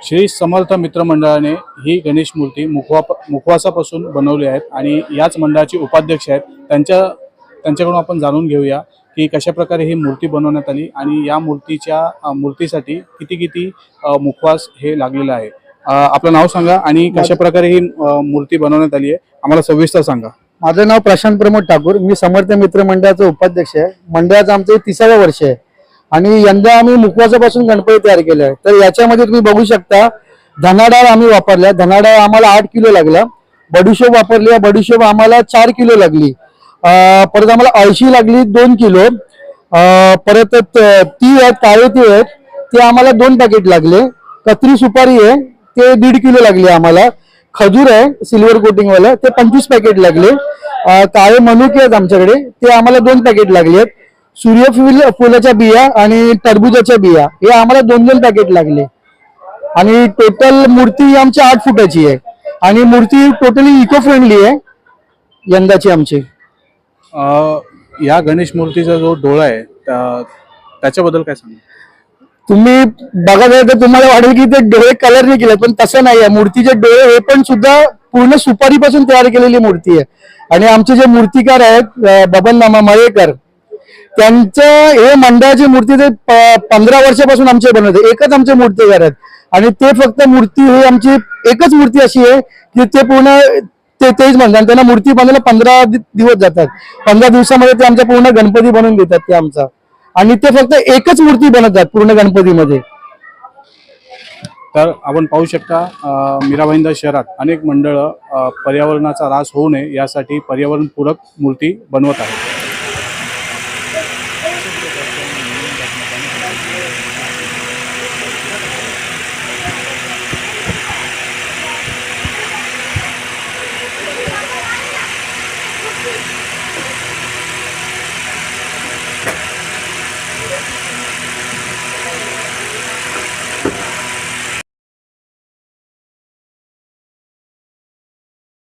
श्री समर्थ मित्र मंडळाने ही गणेश मूर्ती मुखवासापासून बनवली आहेत आणि याच मंडळाचे उपाध्यक्ष आहेत। त्यांच्याकडून आपण जाणून घेऊया की कशा प्रकारे ही मूर्ती बनवण्यात आली आणि या मूर्तीसाठी किती मुखवास हे लागलेलं आहे। आपलं नाव सांगा आणि कशा प्रकारे ही मूर्ती बनवण्यात आली आहे आम्हाला सविस्तर सांगा। माझं नाव प्रशांत प्रमोद ठाकूर, मी समर्थ मित्र मंडळाचा उपाध्यक्ष आहे। मंडळाचं आमचं 30वे वर्ष आहे आणि यंदा आम्ही मुखवासापासून गणपती तयार केला आहे। तर याच्यामध्ये तुम्ही बघू शकता धना डाळ आम्ही वापरल्या, धना डाळ आम्हाला 8 किलो लागला, बडीशोप वापरली, बडीशोप आम्हाला 4 किलो लागली, परत आम्हाला अळशी लागली 2 किलो, परत तीळ आहेत, काळे तीळ आहेत ते आम्हाला 2 पॅकेट लागले, कत्री सुपारी आहे ते 1.5 किलो लागले आम्हाला, खजूर आहे सिल्वर कोटिंग वाला ते 25 पॅकेट लागले, काळे मनुके आहेत आमच्याकडे ते आम्हाला 2 पॅकेट लागलेत, फुलाच्या बिया आणि टरबुजाच्या बिया हे आम्हाला 2 पॅकेट लागले आणि टोटल मूर्ती आमची 8 फुटाची आहे आणि मूर्ती टोटली इको फ्रेंडली आहे यंदाची आमची। या गणेश मूर्तीचा जो डोळा आहे त्याच्याबद्दल काय सांगा। तुम्ही बघा तर तुम्हाला वाटेल की ते डोळे कलर नाही केले, पण तसं नाही आहे। मूर्तीचे डोळे हे पण सुद्धा पूर्ण सुपारीपासून तयार केलेली मूर्ती आहे आणि आमचे जे मूर्तिकार आहेत बबन मामा मळेकर त्यांचं हे मंडळाची मूर्ती ते 15 वर्षापासून आमचे बनवते, एकच आमचे मूर्तिकार आहेत आणि ते फक्त मूर्ती ही आमची एकच मूर्ती अशी आहे की ते पूर्ण तेच म्हणतात, त्यांना मूर्ती बनवायला 15 दिवस जातात, 15 दिवसामध्ये ते आमचा पूर्ण गणपती बनवून देतात ते आमचा, आणि ते फक्त एकच मूर्ती बनवतात पूर्ण गणपतीमध्ये। तर आपण पाहू शकता मीरा भाईंदर शहरात अनेक मंडळ पर्यावरणाचा ऱ्हास होऊ नये यासाठी पर्यावरणपूरक मूर्ती बनवत आहेत।